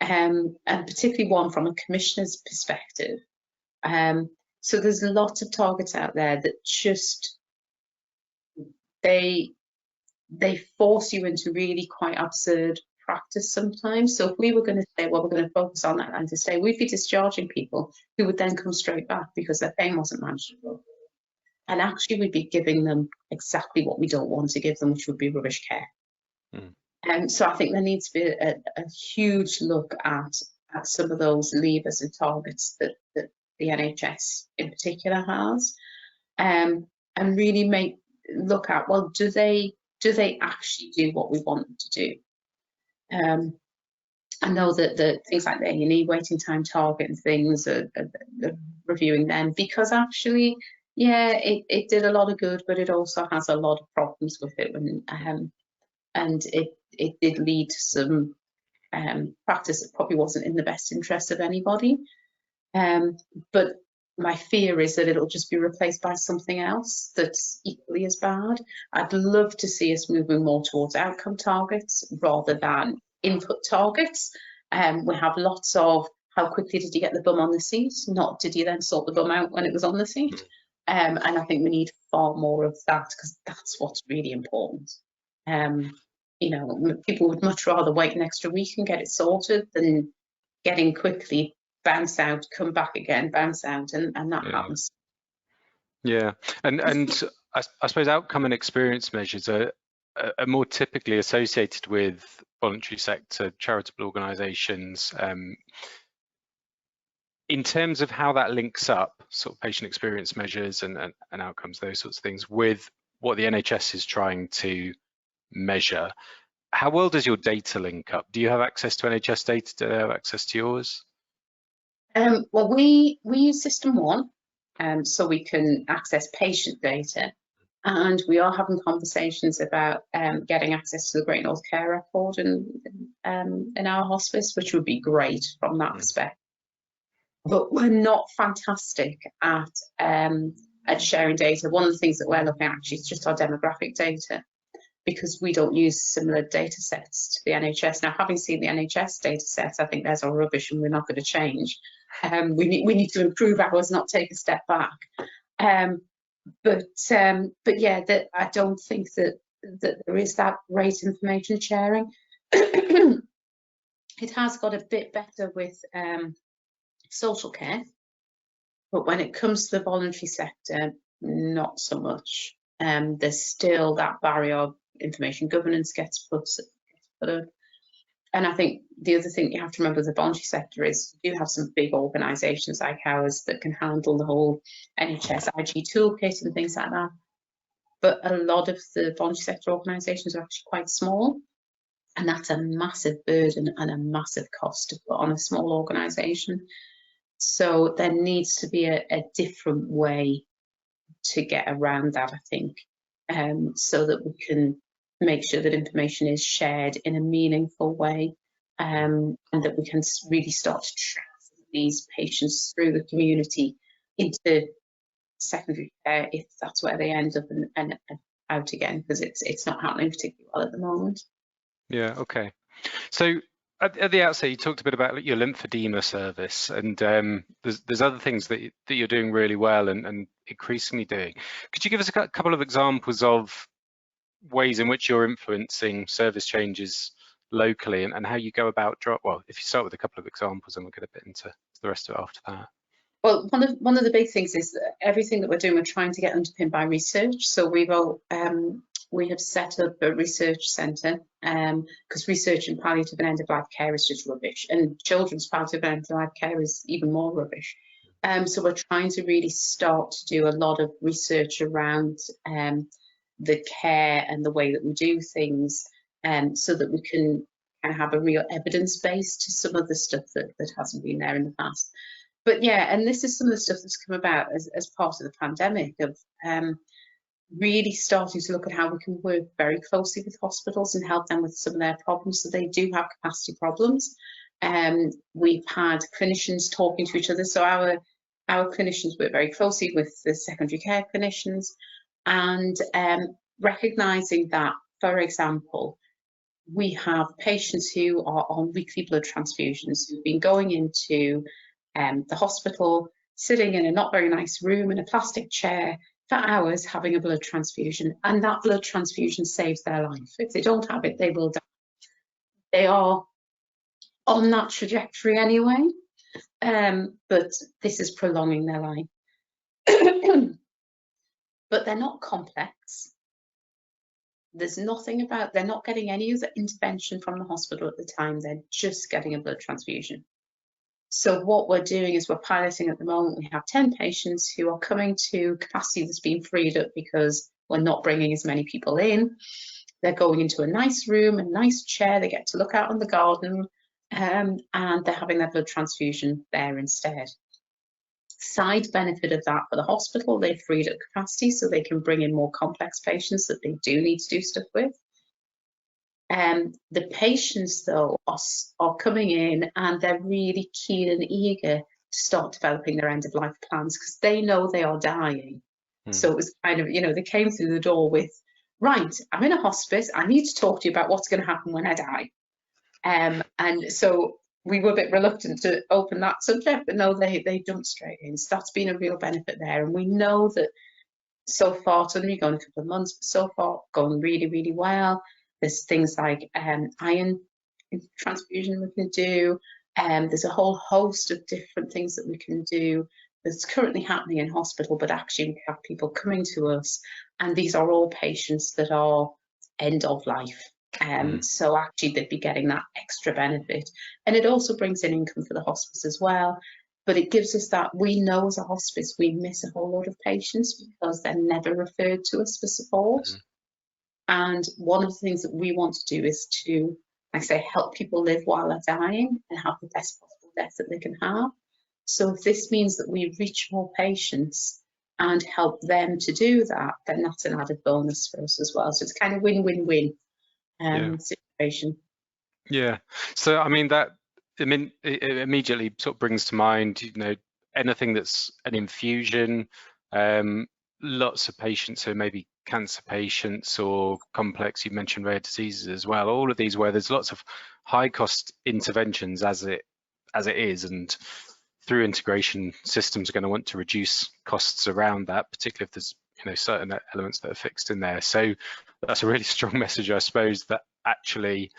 S2: and particularly one from a commissioner's perspective. So there's lots of targets out there that just, they force you into really quite absurd practice sometimes. So if we were going to say, well, we're going to focus on that length of stay, we'd be discharging people who would then come straight back because their pain wasn't manageable. And actually, we'd be giving them exactly what we don't want to give them, which would be rubbish care. So I think there needs to be a huge look at some of those levers and targets that the NHS in particular has, and really look at, well, do they actually do what we want them to do? I know that the things like the A&E waiting time target and things are reviewing them, because actually, yeah, it did a lot of good, but it also has a lot of problems with it, and it did lead to some practice that probably wasn't in the best interest of anybody. But my fear is that it'll just be replaced by something else that's equally as bad. I'd love to see us moving more towards outcome targets rather than input targets. We have lots of, how quickly did you get the bum on the seat, not did you then sort the bum out when it was on the seat. And I think we need far more of that, because that's what's really important. You know, people would much rather wait an extra week and get it sorted than getting quickly, bounce out, come back again, bounce out, and that happens. Yeah,
S1: and I suppose outcome and experience measures are more typically associated with voluntary sector, charitable organisations. In terms of how that links up, sort of patient experience measures and outcomes, those sorts of things, with what the NHS is trying to measure, how well does your data link up? Do you have access to NHS data? Do they have access to yours?
S2: Well, we use System 1, so we can access patient data, and we are having conversations about getting access to the Great North Care Record in our hospice, which would be great from that perspective. But we're not fantastic at sharing data. One of the things that we're looking at actually is just our demographic data, because we don't use similar data sets to the NHS. Now, having seen the NHS data sets, I think theirs are rubbish and we're not going to change. We need to improve ours, not take a step back. But yeah, I don't think that there is that great information sharing. It has got a bit better with social care, but when it comes to the voluntary sector, not so much. There's still that barrier of information governance gets put up. And I think the other thing you have to remember with the voluntary sector is you do have some big organisations like ours that can handle the whole NHS IG toolkit and things like that. But a lot of the voluntary sector organisations are actually quite small, and that's a massive burden and a massive cost to put on a small organisation. So there needs to be a different way to get around that, I think, so that we can make sure that information is shared in a meaningful way, and that we can really start to track these patients through the community into secondary care if that's where they end up, and out again, because it's not happening particularly well at the moment.
S1: Yeah, okay. So at the outset, you talked a bit about your lymphedema service, and there's other things that you're doing really well and increasingly doing. Could you give us a couple of examples of ways in which you're influencing service changes locally, and how you go about well, if you start with a couple of examples, and we'll get a bit into the rest of it after that.
S2: Well, one of the big things is that everything that we're doing, we're trying to get underpinned by research. So we have set up a research centre, because research in palliative and end-of-life care is just rubbish, and children's palliative and end-of-life care is even more rubbish. So we're trying to really start to do a lot of research around the care and the way that we do things, so that we can kind of have a real evidence base to some of the stuff that hasn't been there in the past. But yeah, and this is some of the stuff that's come about as part of the pandemic, of really starting to look at how we can work very closely with hospitals and help them with some of their problems. So they do have capacity problems. We've had clinicians talking to each other. So our clinicians work very closely with the secondary care clinicians, and recognising that, for example, we have patients who are on weekly blood transfusions who've been going into the hospital, sitting in a not very nice room in a plastic chair for hours having a blood transfusion, and that blood transfusion saves their life. If they don't have it, they will die. They are on that trajectory anyway, but this is prolonging their life. But they're not complex. There's nothing about, they're not getting any other intervention from the hospital at the time, they're just getting a blood transfusion. So what we're doing is we're piloting at the moment. We have 10 patients who are coming to capacity that's been freed up because we're not bringing as many people in. They're going into a nice room, a nice chair, they get to look out on the garden, and they're having their blood transfusion there instead. Side benefit of that for the hospital, they've freed up capacity so they can bring in more complex patients that they do need to do stuff with. The patients, though, are coming in and they're really keen and eager to start developing their end-of-life plans because they know they are dying. So it was kind of, they came through the door with, right, I'm in a hospice, I need to talk to you about what's going to happen when I die. And so we were a bit reluctant to open that subject, but no, they jumped straight in. So that's been a real benefit there. And we know that so far, it's only gone a couple of months, but so far going really, really well. There's things like iron transfusion we can do. There's a whole host of different things that we can do that's currently happening in hospital, but actually we have people coming to us, and these are all patients that are end of life. So actually they'd be getting that extra benefit. And it also brings in income for the hospice as well. But it gives us that, we know as a hospice, we miss a whole lot of patients because they're never referred to us for support. And one of the things that we want to do is to, like I say, help people live while they're dying and have the best possible death that they can have. So if this means that we reach more patients and help them to do that, then that's an added bonus for us as well. So it's kind of win-win-win situation.
S1: Yeah. So I mean it immediately sort of brings to mind, anything that's an infusion, lots of patients who maybe cancer patients or complex, you mentioned rare diseases as well, all of these where there's lots of high cost interventions as it is, and through integration, systems are going to want to reduce costs around that, particularly if there's certain elements that are fixed in there. So that's a really strong message, I suppose, that actually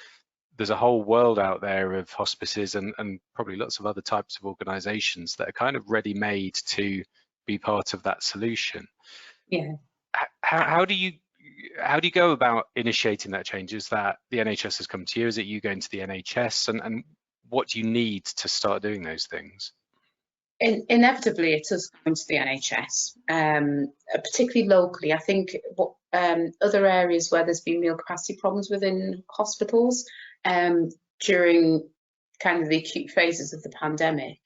S1: there's a whole world out there of hospices and probably lots of other types of organizations that are kind of ready-made to be part of that solution.
S2: Yeah.
S1: How do you go about initiating that change? Is that the NHS has come to you? Is it you going to the NHS? And what do you need to start doing those things?
S2: Inevitably, it's us going to the NHS, particularly locally. I think what other areas where there's been real capacity problems within hospitals during kind of the acute phases of the pandemic,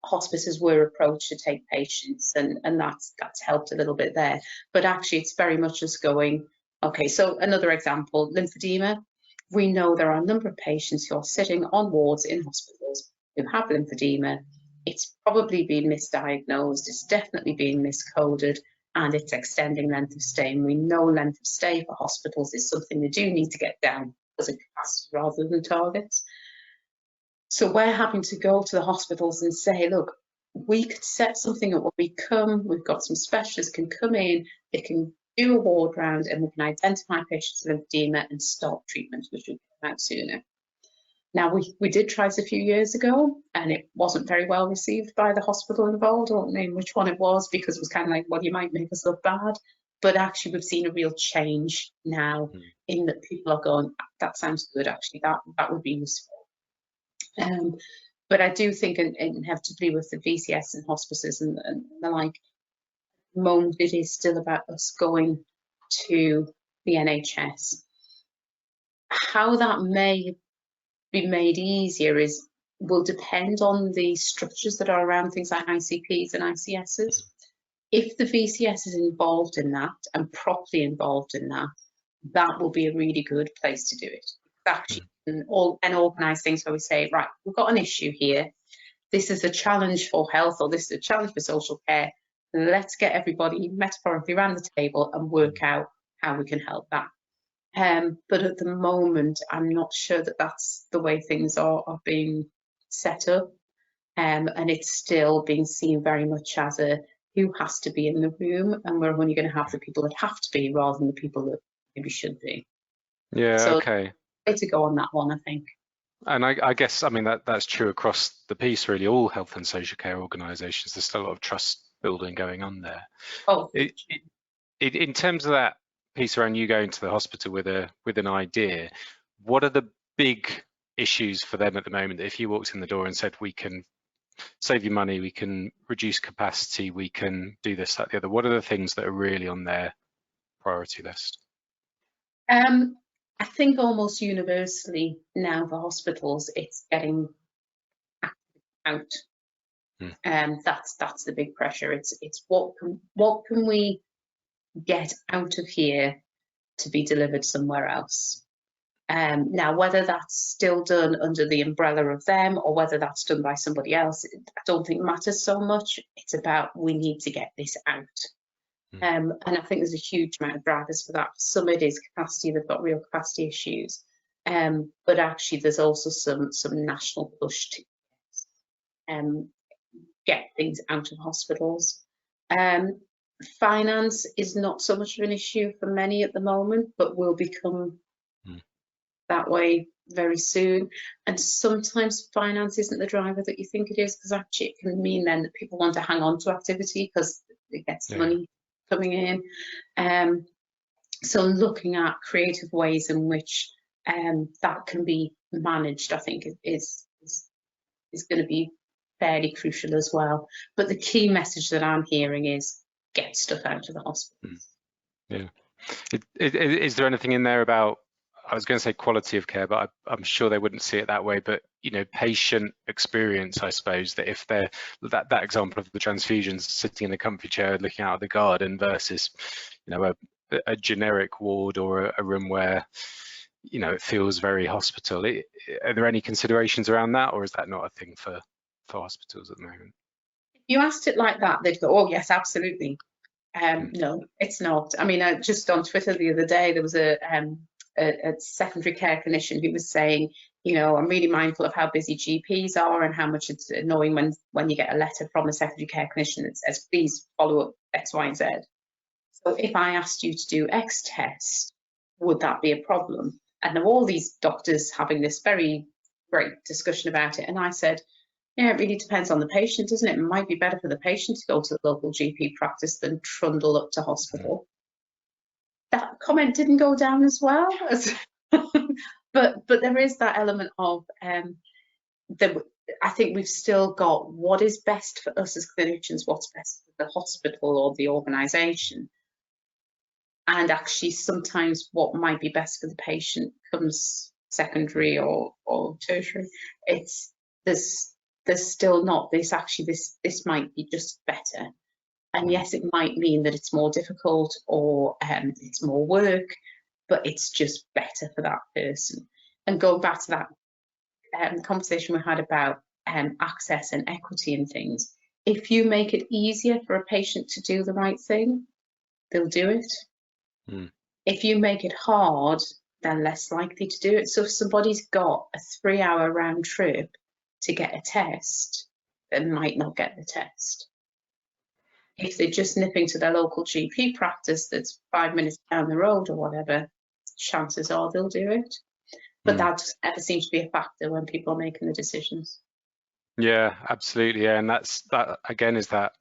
S2: hospices were approached to take patients, and that's helped a little bit there. But actually, it's very much just going, okay, so another example, lymphedema. We know there are a number of patients who are sitting on wards in hospitals who have lymphedema. It's probably been misdiagnosed, it's definitely being miscoded, and it's extending length of stay. And we know length of stay for hospitals is something they do need to get down as a capacity rather than targets. So we're having to go to the hospitals and say, look, we could set something up where we come, we've got some specialists can come in, they can do a ward round, and we can identify patients with lymphedema and start treatment, which will come out sooner. Now, we did try this a few years ago, and it wasn't very well received by the hospital involved. I won't name which one it was, because it was kind of like, well, you might make us look bad. But actually, we've seen a real change now in that people are going, that sounds good, actually, that would be useful. But I do think inevitably with the VCS and hospices and the like, at the moment it is still about us going to the NHS. How that may be made easier will depend on the structures that are around things like ICPs and ICSs. If the VCS is involved in that and properly involved in that, that will be a really good place to do it. Actually, and organise things where we say, right, we've got an issue here. This is a challenge for health, or this is a challenge for social care. Let's get everybody metaphorically around the table and work out how we can help that. But at the moment, I'm not sure that that's the way things are being set up. And it's still being seen very much as a who has to be in the room, and we're only going to have the people that have to be rather than the people that maybe should be.
S1: Yeah, so, okay.
S2: Way to go on that one, I think.
S1: And I guess, I mean, that's true across the piece, really, all health and social care organisations. There's still a lot of trust building going on there.
S2: Oh.
S1: In terms of that piece around you going to the hospital with an idea, what are the big issues for them at the moment? If you walked in the door and said, we can save you money, we can reduce capacity, we can do this, that, the other, what are the things that are really on their priority list?
S2: I think almost universally now for hospitals, it's getting out. That's the big pressure. It's what can we get out of here to be delivered somewhere else. Now, whether that's still done under the umbrella of them or whether that's done by somebody else, I don't think matters so much. It's about we need to get this out. And I think there's a huge amount of drivers for that. For some it is capacity, they've got real capacity issues. But actually there's also some national push to get things out of hospitals. Finance is not so much of an issue for many at the moment, but will become that way very soon. And sometimes finance isn't the driver that you think it is, because actually it can mean then that people want to hang on to activity because it gets money coming in. So looking at creative ways in which that can be managed, I think is going to be fairly crucial as well. But the key message that I'm hearing is get stuff out of the hospital.
S1: Yeah. Is there anything in there about, I was going to say quality of care, but I'm sure they wouldn't see it that way, but patient experience, I suppose, that if they're that example of the transfusions sitting in the comfy chair looking out of the garden versus a generic ward or a room where it feels very hospital. Are there any considerations around that, or is that not a thing for hospitals at the moment?
S2: If you asked it like that, they'd go, oh yes, absolutely. No, it's not. I mean, just on Twitter the other day, there was a secondary care clinician who was saying, I'm really mindful of how busy GPs are and how much it's annoying when you get a letter from a secondary care clinician that says, please follow up X, Y, and Z. So if I asked you to do X test, would that be a problem? And there were all these doctors having this very great discussion about it. And I said, yeah, it really depends on the patient, doesn't it? It might be better for the patient to go to the local GP practice than trundle up to hospital. That comment didn't go down as well as but there is that element of I think we've still got what is best for us as clinicians, what's best for the hospital or the organisation, and actually sometimes what might be best for the patient comes secondary or tertiary. there's still not this, actually this might be just better. And yes, it might mean that it's more difficult or it's more work, but it's just better for that person. And going back to that conversation we had about access and equity and things, if you make it easier for a patient to do the right thing, they'll do it. If you make it hard, they're less likely to do it. So if somebody's got a 3-hour round trip to get a test, they might not get the test. If they're just nipping to their local GP practice that's 5 minutes down the road or whatever, chances are they'll do it. But that doesn't ever seem to be a factor when people are making the decisions.
S1: Yeah, absolutely. Yeah, and that again is that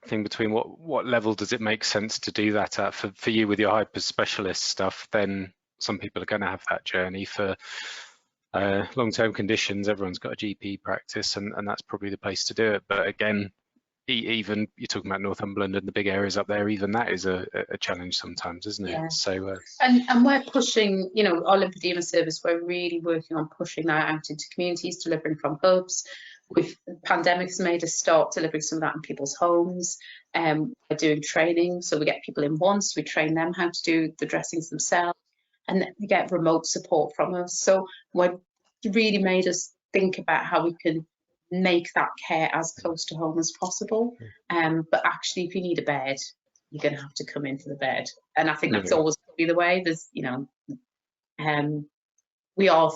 S1: thing between what level does it make sense to do that at. For you with your hyper specialist stuff, then some people are going to have that journey. For long-term conditions, everyone's got a GP practice, and that's probably the place to do it. But again, even you're talking about Northumberland and the big areas up there, even that is a challenge sometimes, isn't it?
S2: Yeah.
S1: So
S2: and we're pushing, you know, our lymphedema service, we're really working on pushing that out into communities, delivering from hubs. The pandemic has made us start delivering some of that in people's homes. We're doing training, so we get people in once, we train them how to do the dressings themselves, and then we get remote support from us. So what really made us think about how we can make that care as close to home as possible. But actually, if you need a bed, you're going to have to come in for the bed. And I think that's always going to be the way. There's, you know, we are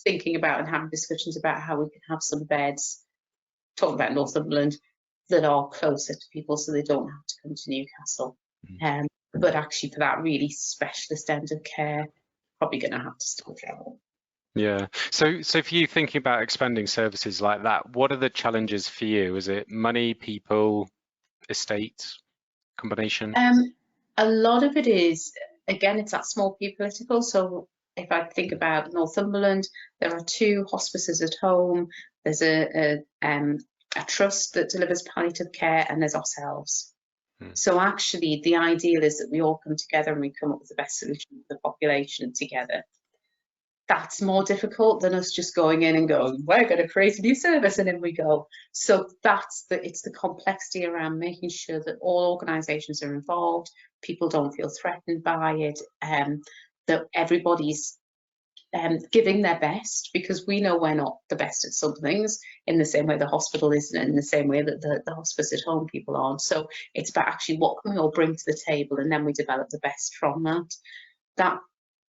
S2: thinking about and having discussions about how we can have some beds, talking about Northumberland, that are closer to people so they don't have to come to Newcastle. But actually, for that really specialist end of care, probably going to have to still travel.
S1: Yeah. So for you, thinking about expanding services like that, what are the challenges for you? Is it money, people, estate, combination?
S2: A lot of it is, again, it's that small p political. So if I think about Northumberland, there are 2 hospices at home. There's a trust that delivers palliative care, and there's ourselves. So actually, the ideal is that we all come together and we come up with the best solution for the population together. That's more difficult than us just going in and going, we're going to create a new service, and in we go. So it's the complexity around making sure that all organisations are involved, people don't feel threatened by it, that everybody's giving their best, because we know we're not the best at some things, in the same way the hospital isn't, in the same way that the hospice at home people aren't. So it's about actually what can we all bring to the table, and then we develop the best from that. That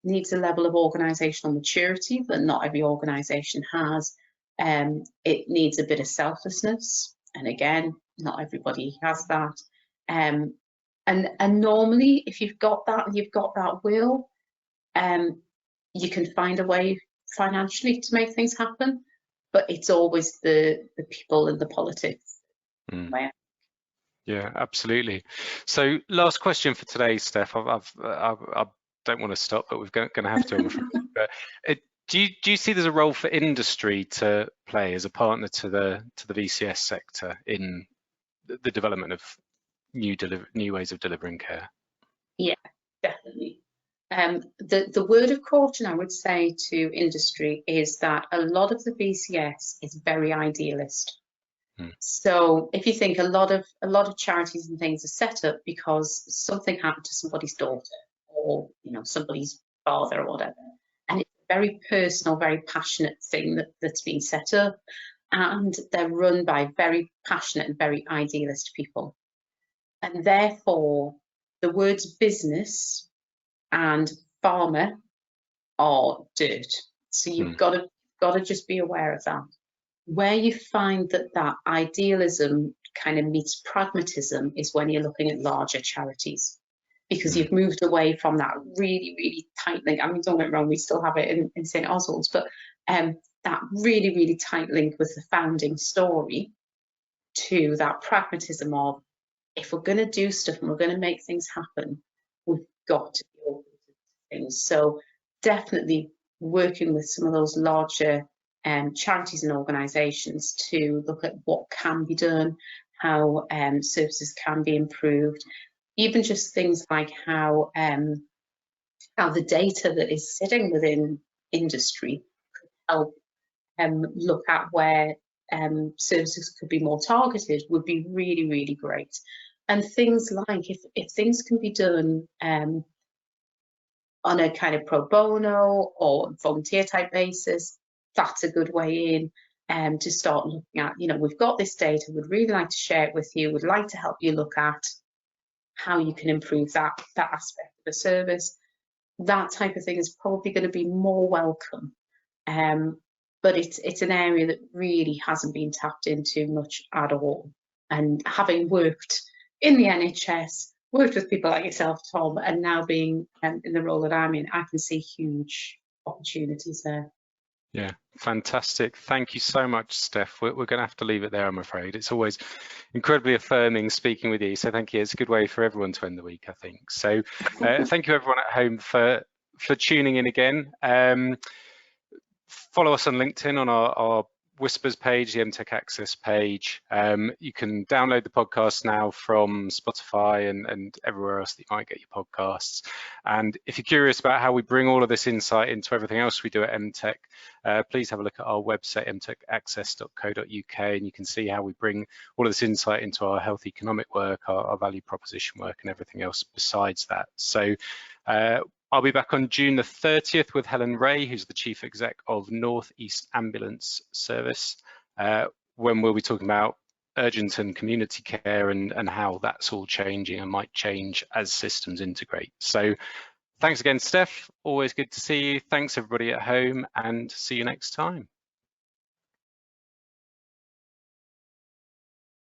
S2: needs a level of organisational maturity that not every organisation has. It needs a bit of selflessness, and again, not everybody has that. And normally, if you've got that and you've got that will, you can find a way financially to make things happen. But it's always the people and the politics.
S1: Yeah, absolutely. So last question for today, Steph. I don't want to stop, but we're going to have to. I'm afraid. But do you see there's a role for industry to play as a partner to the VCS sector in the development of new ways of delivering care?
S2: Yeah, definitely. The word of caution I would say to industry is that a lot of the VCS is very idealist. So if you think a lot of charities and things are set up because something happened to somebody's daughter, or somebody's father or whatever, and it's a very personal, very passionate thing that's been set up, and they're run by very passionate and very idealist people, and therefore the words business and farmer are dirt. So you've got to just be aware of that. Where you find that idealism kind of meets pragmatism is when you're looking at larger charities, because you've moved away from that really, really tight link. I mean, don't get me wrong, we still have it in St. Oswald's, but that really, really tight link with the founding story to that pragmatism of, if we're going to do stuff and we're going to make things happen, we've got to be open to things. So definitely working with some of those larger charities and organisations to look at what can be done, how services can be improved, even just things like how the data that is sitting within industry could help look at where services could be more targeted would be really, really great. And things like if things can be done on a kind of pro bono or volunteer type basis, that's a good way in to start looking at, we've got this data, we'd really like to share it with you, would like to help you look at how you can improve that aspect of the service. That type of thing is probably going to be more welcome. But it's an area that really hasn't been tapped into much at all. And having worked in the NHS, worked with people like yourself, Tom, and now being in the role that I'm in, I can see huge opportunities there.
S1: Yeah, fantastic. Thank you so much, Steph. We're going to have to leave it there, I'm afraid. It's always incredibly affirming speaking with you. So thank you. It's a good way for everyone to end the week, I think. So thank you, everyone at home, for tuning in again. Follow us on LinkedIn on our Whispers page, the Mtech Access page. You can download the podcast now from Spotify and everywhere else that you might get your podcasts. And if you're curious about how we bring all of this insight into everything else we do at Mtech, please have a look at our website, mtechaccess.co.uk, and you can see how we bring all of this insight into our health economic work, our value proposition work, and everything else besides that. So I'll be back on June the 30th with Helen Ray, who's the Chief Exec of North East Ambulance Service, when we'll be talking about urgent and community care and how that's all changing and might change as systems integrate. So thanks again, Steph. Always good to see you. Thanks everybody at home, and see you next time.